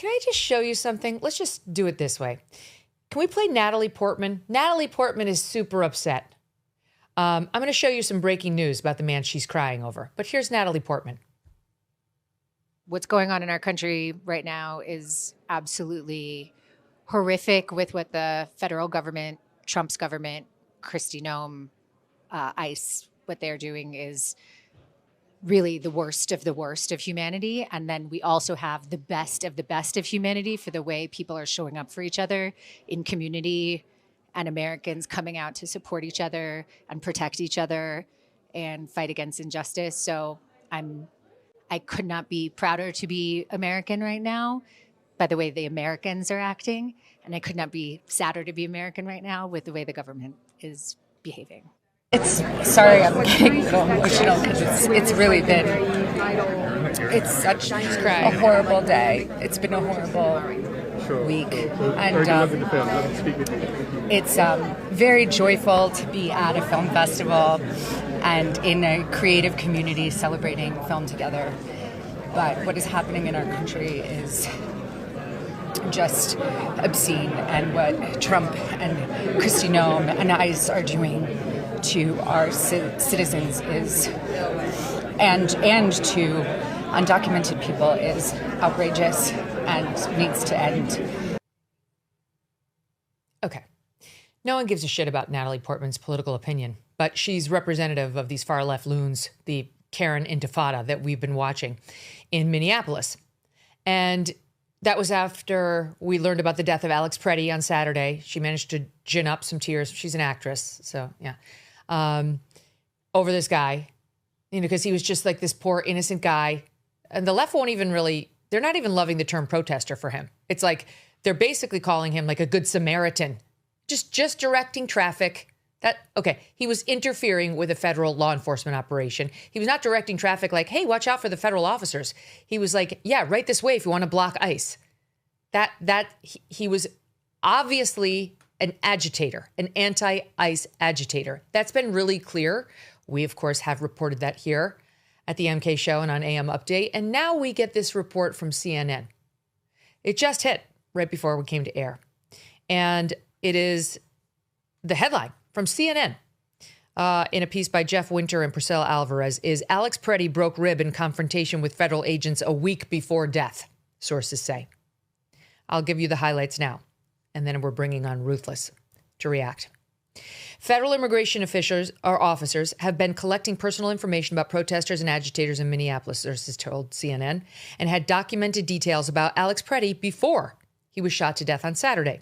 Can I just show you something? Let's just do it this way. Can we play Natalie Portman? Natalie Portman is super upset. I'm going to show you some breaking news about the man she's crying over. But here's Natalie Portman. What's going on in our country right now is absolutely horrific with what the federal government, Trump's government, Kristi Noem, ICE, what they're doing is really the worst of humanity. And then we also have the best of humanity for the way people are showing up for each other in community and Americans coming out to support each other and protect each other and fight against injustice. So I could not be prouder to be American right now by the way the Americans are acting. And I could not be sadder to be American right now with the way the government is behaving. Sorry, I'm getting a little emotional because it's really been, it's such a horrible day. It's been a horrible week. And it's very joyful to be at a film festival and in a creative community celebrating film together. But what is happening in our country is just obscene, and what Trump and Kristi Noem and ICE are doing to our citizens is, and to undocumented people is outrageous and needs to end. Okay. No one gives a shit about Natalie Portman's political opinion, but she's representative of these far left loons, the Karen Intifada that we've been watching in Minneapolis. And that was after we learned about the death of Alex Pretti on Saturday. She managed to gin up some tears. She's an actress, so yeah. Over this guy, because he was just like this poor innocent guy. And the left won't even really, they're not even loving the term protester for him. It's like, they're basically calling him like a good Samaritan, just directing traffic. He was interfering with a federal law enforcement operation. He was not directing traffic like, hey, watch out for the federal officers. He was like, yeah, right this way if you want to block ICE. He was obviously an agitator, an anti-ICE agitator. That's been really clear. We, of course, have reported that here at the MK Show and on AM Update. And now we get this report from CNN. It just hit right before we came to air. And it is the headline from CNN in a piece by Jeff Winter and Priscilla Alvarez is Alex Pretti broke rib in confrontation with federal agents a week before death, sources say. I'll give you the highlights now, and then we're bringing on Ruthless to react. Federal immigration officials or officers have been collecting personal information about protesters and agitators in Minneapolis, sources told CNN, and had documented details about Alex Pretti before he was shot to death on Saturday.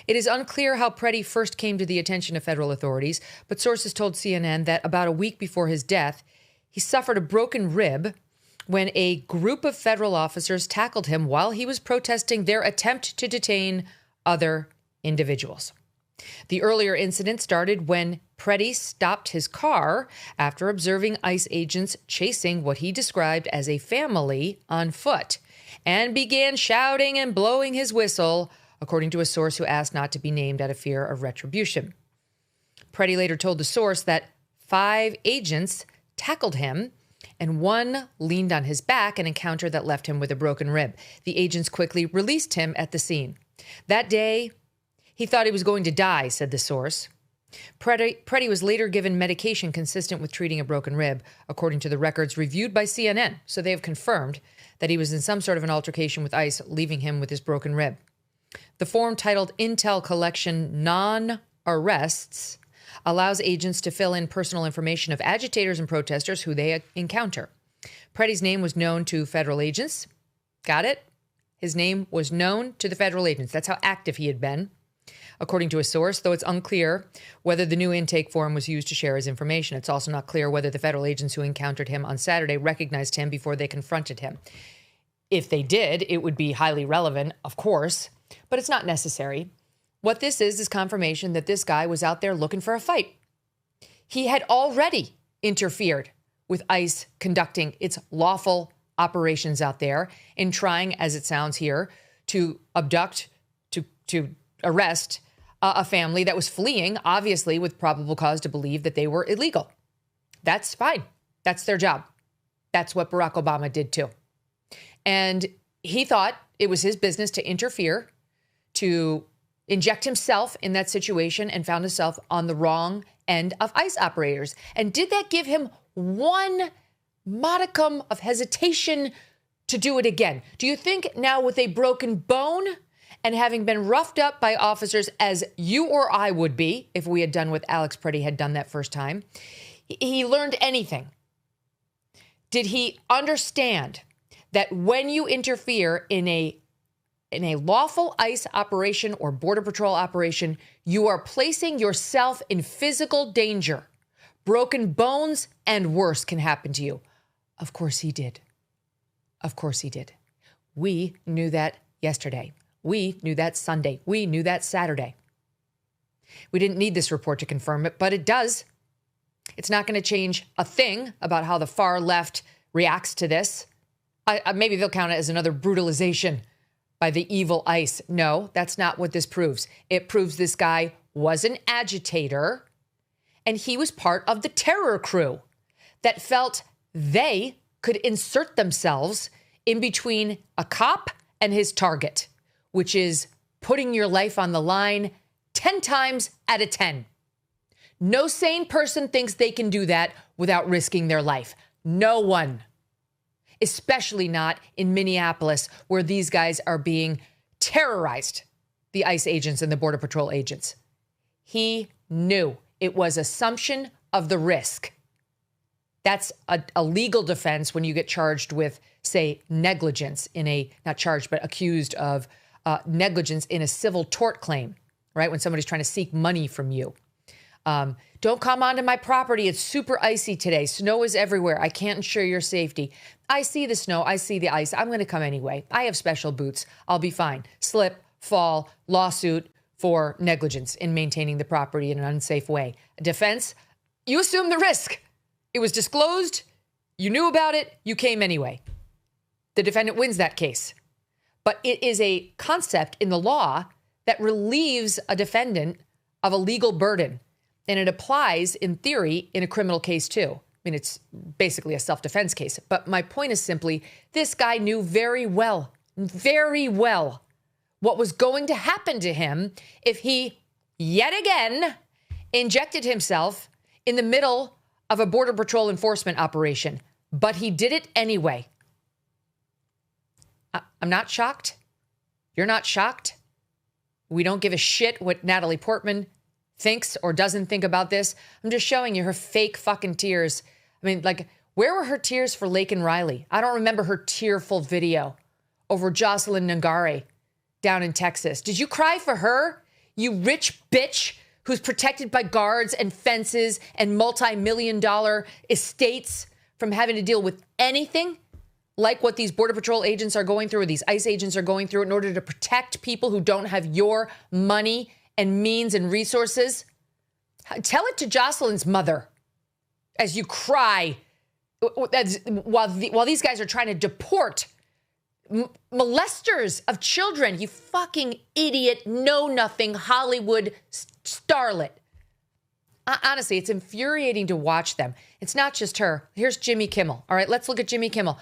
It is unclear how Pretti first came to the attention of federal authorities, but sources told CNN that about a week before his death, he suffered a broken rib when a group of federal officers tackled him while he was protesting their attempt to detain other individuals. The earlier incident started when Pretti stopped his car after observing ICE agents chasing what he described as a family on foot and began shouting and blowing his whistle, according to a source who asked not to be named out of fear of retribution. Pretti later told the source that 5 agents tackled him and one leaned on his back, an encounter that left him with a broken rib. The agents quickly released him at the scene. That day, he thought he was going to die, said the source. Pretti was later given medication consistent with treating a broken rib, according to the records reviewed by CNN. So they have confirmed that he was in some sort of an altercation with ICE, leaving him with his broken rib. The form titled Intel Collection Non-Arrests allows agents to fill in personal information of agitators and protesters who they encounter. Pretti's name was known to federal agents. Got it? His name was known to the federal agents. That's how active he had been, according to a source, though it's unclear whether the new intake form was used to share his information. It's also not clear whether the federal agents who encountered him on Saturday recognized him before they confronted him. If they did, it would be highly relevant, of course, but it's not necessary. What this is confirmation that this guy was out there looking for a fight. He had already interfered with ICE conducting its lawful operations out there in trying, as it sounds here, to abduct, to arrest a family that was fleeing, obviously with probable cause to believe that they were illegal. That's fine. That's their job. That's what Barack Obama did too. And he thought it was his business to interfere, to inject himself in that situation, and found himself on the wrong end of ICE operators. And did that give him one modicum of hesitation to do it again? Do you think now, with a broken bone and having been roughed up by officers, as you or I would be if we had done what Alex Pretti had done that first time, he learned anything? Did he understand that when you interfere in a lawful ICE operation or Border Patrol operation, you are placing yourself in physical danger? Broken bones and worse can happen to you. Of course he did. Of course he did. We knew that yesterday. We knew that Sunday. We knew that Saturday. We didn't need this report to confirm it, but it does. It's not going to change a thing about how the far left reacts to this. Maybe they'll count it as another brutalization by the evil ICE. No, that's not what this proves. It proves this guy was an agitator, and he was part of the terror crew that felt they could insert themselves in between a cop and his target, which is putting your life on the line 10 times out of 10. No sane person thinks they can do that without risking their life. No one. Especially not in Minneapolis, where these guys are being terrorized, the ICE agents and the Border Patrol agents. He knew it was assumption of the risk. That's a legal defense when you get charged with, say, negligence not charged, but accused of negligence in a civil tort claim, right? When somebody's trying to seek money from you. Don't come onto my property. It's super icy today. Snow is everywhere. I can't ensure your safety. I see the snow. I see the ice. I'm going to come anyway. I have special boots. I'll be fine. Slip, fall, lawsuit for negligence in maintaining the property in an unsafe way. Defense, you assume the risk. It was disclosed. You knew about it. You came anyway. The defendant wins that case. But it is a concept in the law that relieves a defendant of a legal burden. And it applies, in theory, in a criminal case, too. I mean, it's basically a self-defense case. But my point is simply, this guy knew very well, what was going to happen to him if he, yet again, injected himself in the middle of a Border Patrol enforcement operation. But he did it anyway. I'm not shocked. You're not shocked. We don't give a shit what Natalie Portman thinks or doesn't think about this. I'm just showing you her fake fucking tears. I mean, like, where were her tears for Lake and Riley? I don't remember her tearful video over Jocelyn Nangare down in Texas. Did you cry for her? You rich bitch who's protected by guards and fences and multi-million-dollar estates from having to deal with anything like what these Border Patrol agents are going through or these ICE agents are going through in order to protect people who don't have your money and means and resources. Tell it to Jocelyn's mother as you cry while these guys are trying to deport molesters of children. You fucking idiot, know-nothing Hollywood starlet. Honestly, it's infuriating to watch them. It's not just her. Here's Jimmy Kimmel. All right, let's look at Jimmy Kimmel.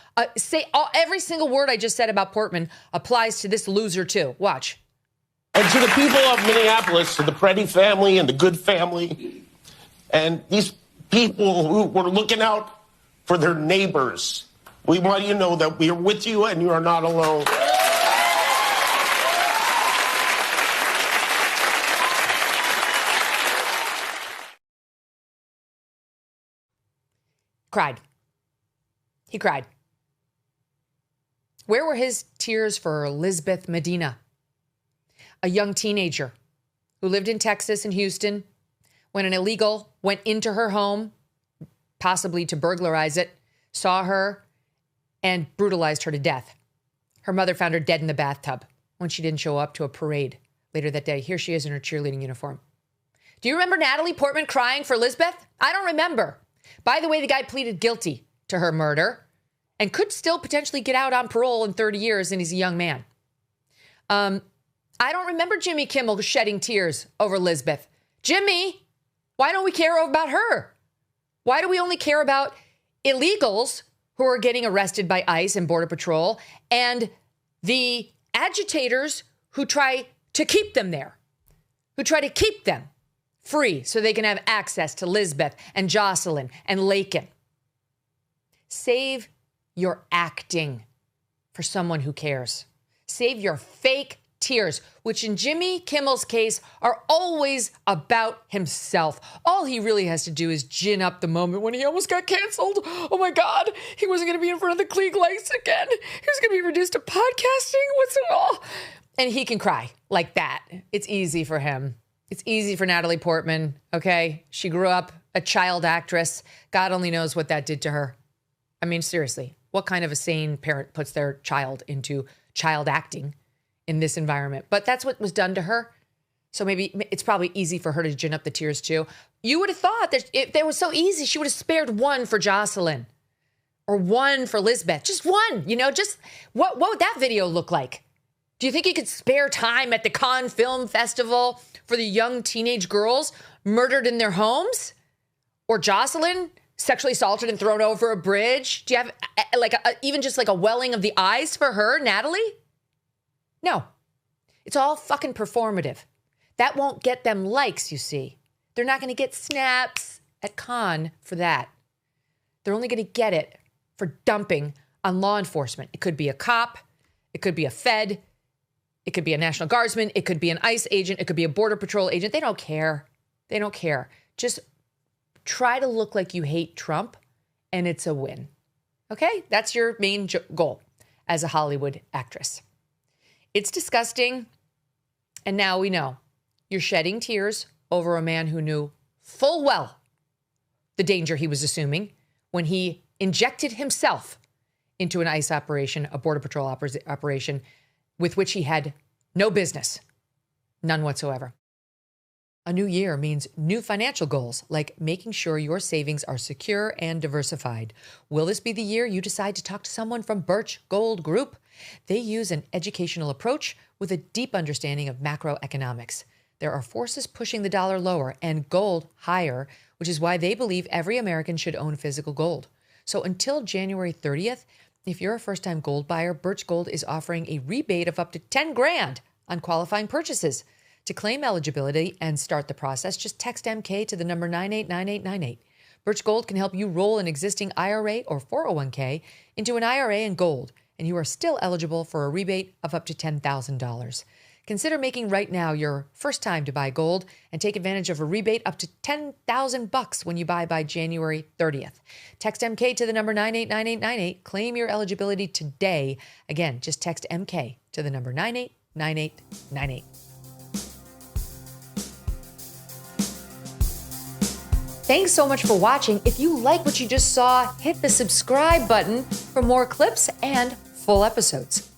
Every single word I just said about Portman applies to this loser too. Watch. And to the people of Minneapolis, to the Pretti family and the Good family, and these people who were looking out for their neighbors, we want you to know that we are with you and you are not alone. Cried. He cried. Where were his tears for Elizabeth Medina, a young teenager who lived in Texas and Houston when an illegal went into her home, possibly to burglarize it, saw her and brutalized her to death? Her mother found her dead in the bathtub when she didn't show up to a parade later that day. Here she is in her cheerleading uniform. Do you remember Natalie Portman crying for Elizabeth? I don't remember. By the way, the guy pleaded guilty to her murder and could still potentially get out on parole in 30 years, and he's a young man. I don't remember Jimmy Kimmel shedding tears over Elizabeth. Jimmy, why don't we care about her? Why do we only care about illegals who are getting arrested by ICE and Border Patrol and the agitators who try to keep them there, who try to keep them free so they can have access to Lisbeth and Jocelyn and Laken. Save your acting for someone who cares. Save your fake tears, which in Jimmy Kimmel's case are always about himself. All he really has to do is gin up the moment when he almost got canceled. Oh my God, he wasn't going to be in front of the Klieg lights again. He was going to be reduced to podcasting. What's it all? And he can cry like that. It's easy for him. It's easy for Natalie Portman, okay? She grew up a child actress. God only knows what that did to her. I mean, seriously, what kind of a sane parent puts their child into child acting in this environment? But that's what was done to her. So maybe it's probably easy for her to gin up the tears too. You would have thought that if it was so easy, she would have spared one for Jocelyn or one for Lisbeth. Just one, just what would that video look like? Do you think you could spare time at the Cannes Film Festival for the young teenage girls murdered in their homes? Or Jocelyn sexually assaulted and thrown over a bridge? Do you have even just like a welling of the eyes for her, Natalie? No. It's all fucking performative. That won't get them likes, you see. They're not going to get snaps at Cannes for that. They're only going to get it for dumping on law enforcement. It could be a cop. It could be a Fed. It could be a National Guardsman. It could be an ICE agent. It could be a Border Patrol agent. They don't care. They don't care. Just try to look like you hate Trump, and it's a win. Okay? That's your main goal as a Hollywood actress. It's disgusting, and now we know. You're shedding tears over a man who knew full well the danger he was assuming when he injected himself into an ICE operation, a Border Patrol operation, with which he had no business, none whatsoever. A new year means new financial goals, like making sure your savings are secure and diversified. Will this be the year you decide to talk to someone from Birch Gold Group? They use an educational approach with a deep understanding of macroeconomics. There are forces pushing the dollar lower and gold higher, which is why they believe every American should own physical gold. So until January 30th, if you're a first-time gold buyer, Birch Gold is offering a rebate of up to $10,000 on qualifying purchases. To claim eligibility and start the process, just text MK to the number 989898. Birch Gold can help you roll an existing IRA or 401k into an IRA in gold, and you are still eligible for a rebate of up to $10,000. Consider making right now your first time to buy gold and take advantage of a rebate up to $10,000 when you buy by January 30th. Text MK to the number 989898. Claim your eligibility today. Again, just text MK to the number 989898. Thanks so much for watching. If you like what you just saw, hit the subscribe button for more clips and full episodes.